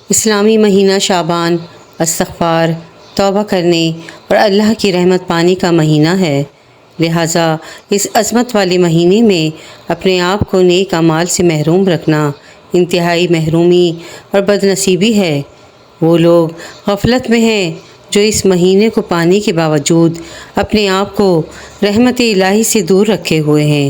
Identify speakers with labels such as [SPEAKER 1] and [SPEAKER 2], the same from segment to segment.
[SPEAKER 1] اسلامی مہینہ شعبان استغفار، توبہ کرنے اور اللہ کی رحمت پانے کا مہینہ ہے، لہٰذا اس عظمت والے مہینے میں اپنے آپ کو نیک اعمال سے محروم رکھنا انتہائی محرومی اور بد نصیبی ہے۔ وہ لوگ غفلت میں ہیں جو اس مہینے کو پانے کے باوجود اپنے آپ کو رحمت الہی سے دور رکھے ہوئے ہیں۔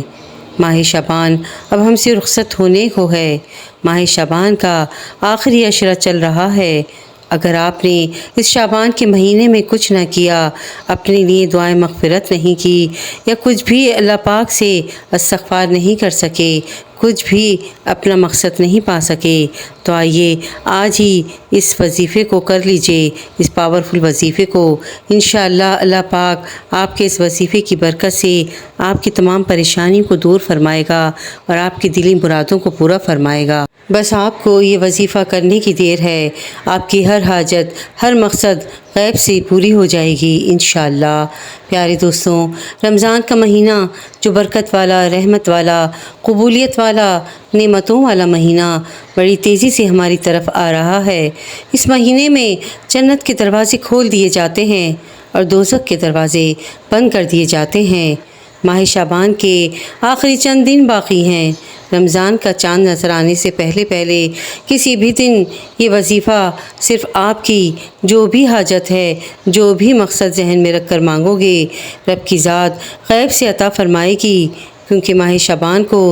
[SPEAKER 1] ماہ شعبان اب ہم سے رخصت ہونے کو ہے۔ ماہ شعبان کا آخری عشرہ چل رہا ہے۔ اگر آپ نے اس شعبان کے مہینے میں کچھ نہ کیا، اپنے لیے دعائیں مغفرت نہیں کی، یا کچھ بھی اللہ پاک سے استغفار نہیں کر سکے، کچھ بھی اپنا مقصد نہیں پا سکے، تو آئیے آج ہی اس وظیفے کو کر لیجئے، اس پاورفل وظیفے کو۔ انشاءاللہ اللہ پاک آپ کے اس وظیفے کی برکت سے آپ کی تمام پریشانیوں کو دور فرمائے گا اور آپ کی دلی مرادوں کو پورا فرمائے گا۔ بس آپ کو یہ وظیفہ کرنے کی دیر ہے، آپ کی ہر حاجت، ہر مقصد غیب سے پوری ہو جائے گی انشاءاللہ۔ پیارے دوستوں، رمضان کا مہینہ جو برکت والا، رحمت والا، قبولیت والا، نعمتوں والا مہینہ بڑی تیزی سے ہماری طرف آ رہا ہے۔ اس مہینے میں جنت کے دروازے کھول دیے جاتے ہیں اور دوزخ کے دروازے بند کر دیے جاتے ہیں۔ ماہ شعبان کے آخری چند دن باقی ہیں۔ رمضان کا چاند نظر آنے سے پہلے کسی بھی دن یہ وظیفہ صرف آپ کی جو بھی حاجت ہے، جو بھی مقصد ذہن میں رکھ کر مانگو گے، رب کی ذات غیب سے عطا فرمائے گی، کیونکہ ماہ شعبان کو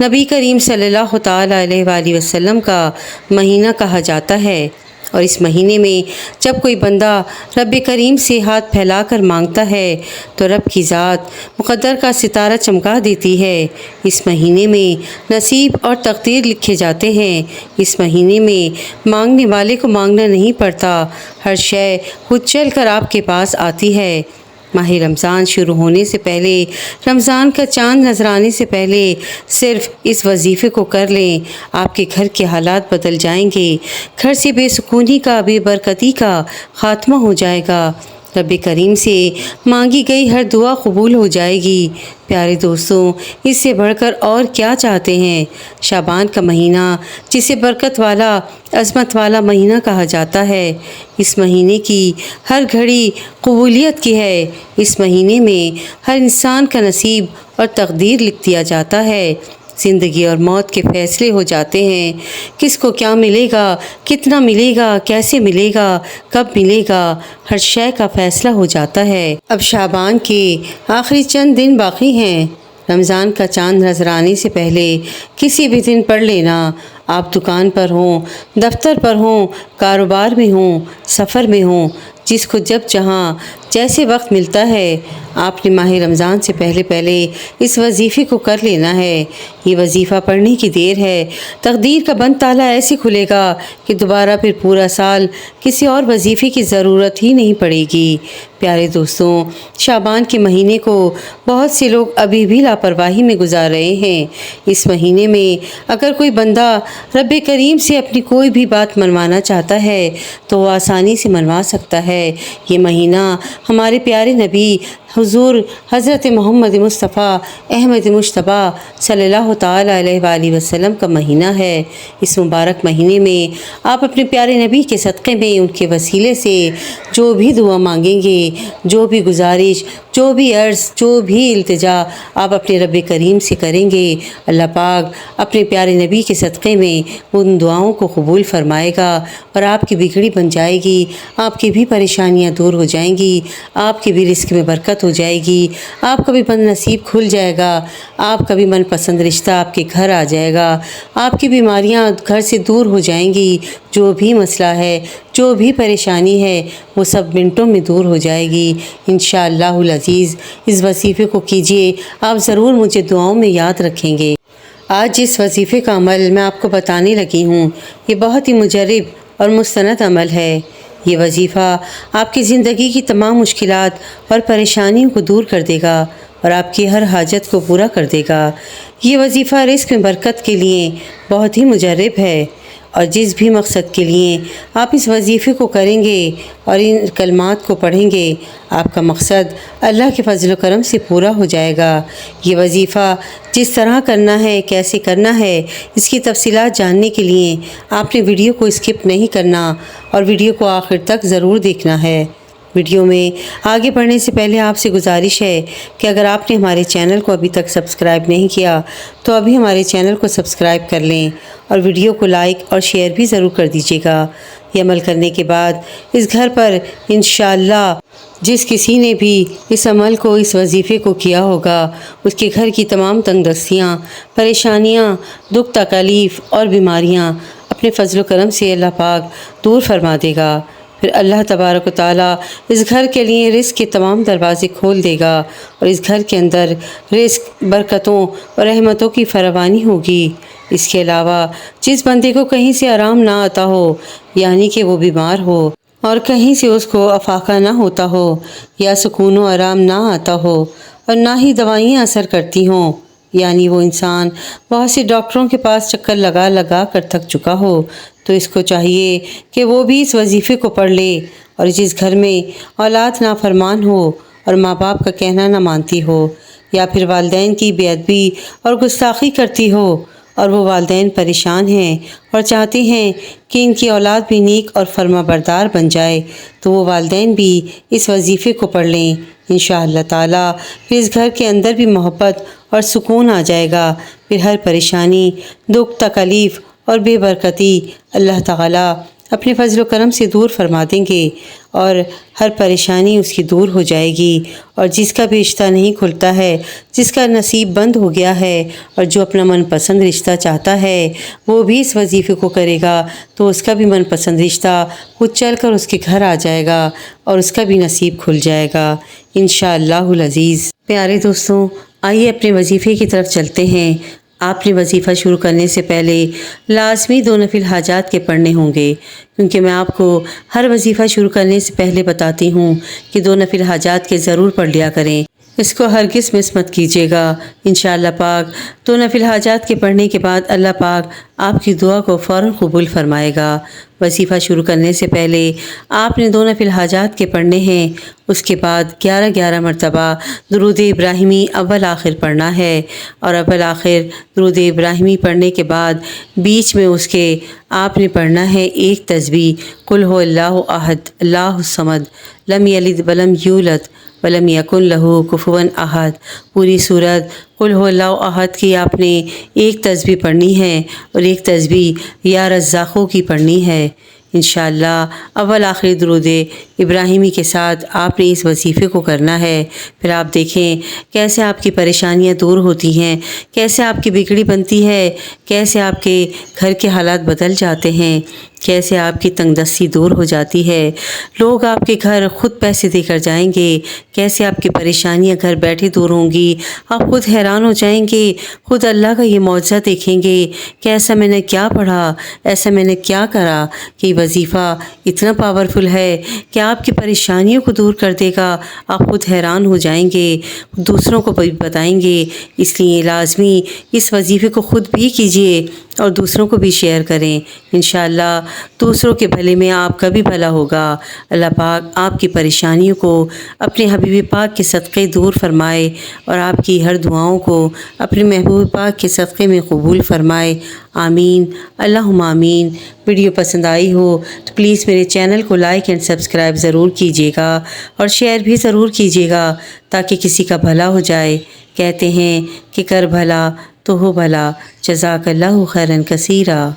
[SPEAKER 1] نبی کریم صلی اللہ تعالیٰ علیہ وآلہ وسلم کا مہینہ کہا جاتا ہے، اور اس مہینے میں جب کوئی بندہ رب کریم سے ہاتھ پھیلا کر مانگتا ہے تو رب کی ذات مقدر کا ستارہ چمکا دیتی ہے۔ اس مہینے میں نصیب اور تقدیر لکھے جاتے ہیں۔ اس مہینے میں مانگنے والے کو مانگنا نہیں پڑتا، ہر شے خود چل کر آپ کے پاس آتی ہے۔ ماہ رمضان شروع ہونے سے پہلے، رمضان کا چاند نظر آنے سے پہلے صرف اس وظیفے کو کر لیں، آپ کے گھر کے حالات بدل جائیں گے، گھر سے بے سکونی کا، بے برکتی کا خاتمہ ہو جائے گا، رب کریم سے مانگی گئی ہر دعا قبول ہو جائے گی۔ پیارے دوستوں، اس سے بڑھ کر اور کیا چاہتے ہیں؟ شعبان کا مہینہ جسے برکت والا، عظمت والا مہینہ کہا جاتا ہے، اس مہینے کی ہر گھڑی قبولیت کی ہے۔ اس مہینے میں ہر انسان کا نصیب اور تقدیر لکھ دیا جاتا ہے۔ زندگی اور موت کے فیصلے ہو جاتے ہیں، کس کو کیا ملے گا، کتنا ملے گا، کیسے ملے گا، کب ملے گا، ہر شے کا فیصلہ ہو جاتا ہے۔ اب شعبان کے آخری چند دن باقی ہیں۔ رمضان کا چاند نظر آنے سے پہلے کسی بھی دن پڑھ لینا، آپ دکان پر ہوں، دفتر پر ہوں، کاروبار میں ہوں، سفر میں ہوں، جس کو جب جہاں جیسے وقت ملتا ہے، آپ نے ماہ رمضان سے پہلے اس وظیفے کو کر لینا ہے۔ یہ وظیفہ پڑھنے کی دیر ہے، تقدیر کا بند تالا ایسے کھلے گا کہ دوبارہ پھر پورا سال کسی اور وظیفے کی ضرورت ہی نہیں پڑے گی۔ پیارے دوستوں، شعبان کے مہینے کو بہت سے لوگ ابھی بھی لاپرواہی میں گزار رہے ہیں۔ اس مہینے میں اگر کوئی بندہ رب کریم سے اپنی کوئی بھی بات منوانا چاہتا ہے تو وہ آسانی سے منوا سکتا ہے۔ یہ مہینہ ہمارے پیارے نبی حضور حضرت محمد مصطفیٰ احمد مجتبیٰ صلی اللہ تعالیٰ علیہ وآلہ وسلم کا مہینہ ہے۔ اس مبارک مہینے میں آپ اپنے پیارے نبی کے صدقے میں، ان کے وسیلے سے جو بھی دعا مانگیں گے، جو بھی گزارش، جو بھی عرض، جو بھی التجا آپ اپنے رب کریم سے کریں گے، اللہ پاک اپنے پیارے نبی کے صدقے میں ان دعاؤں کو قبول فرمائے گا اور آپ کی بگڑی بن جائے گی، آپ کی بھی پریشانیاں دور ہو جائیں گی، آپ کے بھی رزق میں برکت ہو جائے گی، آپ کا بھی بد نصیب کھل جائے گا، آپ کا بھی من پسند رشتہ آپ کے گھر آ جائے گا، آپ کی بیماریاں گھر سے دور ہو جائیں گی، جو بھی مسئلہ ہے، جو بھی پریشانی ہے، وہ سب منٹوں میں دور ہو جائے گی انشاءاللہ العزیز۔ اس وظیفے کو کیجئے، آپ ضرور مجھے دعاؤں میں یاد رکھیں گے۔ آج جس وظیفے کا عمل میں آپ کو بتانے لگی ہوں، یہ بہت ہی مجرب اور مستند عمل ہے۔ یہ وظیفہ آپ کی زندگی کی تمام مشکلات اور پریشانیوں کو دور کر دے گا اور آپ کی ہر حاجت کو پورا کر دے گا۔ یہ وظیفہ رزق میں برکت کے لیے بہت ہی مجرب ہے اور جس بھی مقصد کے لیے آپ اس وظیفے کو کریں گے اور ان کلمات کو پڑھیں گے، آپ کا مقصد اللہ کے فضل و کرم سے پورا ہو جائے گا۔ یہ وظیفہ جس طرح کرنا ہے، کیسے کرنا ہے، اس کی تفصیلات جاننے کے لیے آپ نے ویڈیو کو اسکپ نہیں کرنا اور ویڈیو کو آخر تک ضرور دیکھنا ہے۔ ویڈیو میں آگے بڑھنے سے پہلے آپ سے گزارش ہے کہ اگر آپ نے ہمارے چینل کو ابھی تک سبسکرائب نہیں کیا تو ابھی ہمارے چینل کو سبسکرائب کر لیں اور ویڈیو کو لائک اور شیئر بھی ضرور کر دیجیے گا۔ یہ عمل کرنے کے بعد اس گھر پر انشاءاللہ جس کسی نے بھی اس عمل کو، اس وظیفے کو کیا ہوگا، اس کے گھر کی تمام تنگ دستیاں، پریشانیاں، دکھ تکالیف اور بیماریاں اپنے فضل و کرم سے اللہ پاک دور فرما دے گا۔ پھر اللہ تبارک و تعالیٰ اس گھر کے لیے رزق کے تمام دروازے کھول دے گا اور اس گھر کے اندر رزق، برکتوں اور رحمتوں کی فراوانی ہوگی۔ اس کے علاوہ جس بندے کو کہیں سے آرام نہ آتا ہو، یعنی کہ وہ بیمار ہو اور کہیں سے اس کو افاقہ نہ ہوتا ہو یا سکون و آرام نہ آتا ہو اور نہ ہی دوائیاں اثر کرتی ہوں، یعنی وہ انسان بہت سے ڈاکٹروں کے پاس چکر لگا لگا کر تھک چکا ہو، تو اس کو چاہیے کہ وہ بھی اس وظیفے کو پڑھ لے۔ اور جس گھر میں اولاد نافرمان ہو اور ماں باپ کا کہنا نہ مانتی ہو، یا پھر والدین کی بے ادبی اور گستاخی کرتی ہو اور وہ والدین پریشان ہیں اور چاہتے ہیں کہ ان کی اولاد بھی نیک اور فرما بردار بن جائے، تو وہ والدین بھی اس وظیفے کو پڑھ لیں۔ انشاءاللہ تعالیٰ پھر اس گھر کے اندر بھی محبت اور سکون آ جائے گا۔ پھر ہر پریشانی، دکھ تکلیف اور بے برکتی اللہ تعالیٰ اپنے فضل و کرم سے دور فرما دیں گے اور ہر پریشانی اس کی دور ہو جائے گی۔ اور جس کا بھی رشتہ نہیں کھلتا ہے، جس کا نصیب بند ہو گیا ہے اور جو اپنا من پسند رشتہ چاہتا ہے، وہ بھی اس وظیفے کو کرے گا تو اس کا بھی من پسند رشتہ خود چل کر اس کے گھر آ جائے گا اور اس کا بھی نصیب کھل جائے گا انشاءاللہ العزیز۔ پیارے دوستوں، آئیے اپنے وظیفے کی طرف چلتے ہیں۔ آپ نے وظیفہ شروع کرنے سے پہلے لازمی 2 نفل حاجات کے پڑھنے ہوں گے، کیونکہ میں آپ کو ہر وظیفہ شروع کرنے سے پہلے بتاتی ہوں کہ 2 نفل حاجات کے ضرور پڑھ لیا کریں۔ اس کو ہرگز مس مت کیجیے گا۔ انشاءاللہ پاک 2 نفل حاجات کے پڑھنے کے بعد اللہ پاک آپ کی دعا کو فوراً قبول فرمائے گا۔ وظیفہ شروع کرنے سے پہلے آپ نے 2 نفل حاجات کے پڑھنے ہیں، اس کے بعد 11 مرتبہ درود ابراہیمی اول آخر پڑھنا ہے، اور اول آخر درود ابراہیمی پڑھنے کے بعد بیچ میں اس کے آپ نے پڑھنا ہے ایک تسبیح، قل هو اللہ احد اللہ الصمد لم یلد ولم یولد ولم یکن لہ کفوا احد۔ پوری صورت قل هو اللہ احد کی آپ نے ایک تسبیح پڑھنی ہے اور ایک تسبیح یا رزاقوں کی پڑھنی ہے۔ انشاءاللہ اول آخری درود ابراہیمی کے ساتھ آپ نے اس وظیفے کو کرنا ہے۔ پھر آپ دیکھیں کیسے آپ کی پریشانیاں دور ہوتی ہیں، کیسے آپ کی بگڑی بنتی ہے، کیسے آپ کے گھر کے حالات بدل جاتے ہیں، کیسے آپ کی تنگ دستی دور ہو جاتی ہے، لوگ آپ کے گھر خود پیسے دے کر جائیں گے، کیسے آپ کی پریشانیاں گھر بیٹھے دور ہوں گی، آپ خود حیران ہو جائیں گے، خود اللہ کا یہ معجزہ دیکھیں گے کہ ایسا میں نے کیا پڑھا، ایسا میں نے کیا کرا کہ یہ وظیفہ اتنا پاورفل ہے کہ آپ کی پریشانیوں کو دور کر دے گا۔ آپ خود حیران ہو جائیں گے، دوسروں کو بھی بتائیں گے۔ اس لیے لازمی اس وظیفے کو خود بھی کیجیے اور دوسروں کو بھی شیئر کریں۔ انشاءاللہ دوسروں کے بھلے میں آپ کا بھی بھلا ہوگا۔ اللہ پاک آپ کی پریشانیوں کو اپنے حبیب پاک کے صدقے دور فرمائے اور آپ کی ہر دعاؤں کو اپنے محبوب پاک کے صدقے میں قبول فرمائے، آمین اللہم آمین۔ ویڈیو پسند آئی ہو تو پلیز میرے چینل کو لائک اینڈ سبسکرائب ضرور کیجیے گا اور شیئر بھی ضرور کیجیے گا تاکہ کسی کا بھلا ہو جائے۔ کہتے ہیں کہ کر بھلا تو ہو بھلا۔ جزاک اللہ خیرا کثیرا۔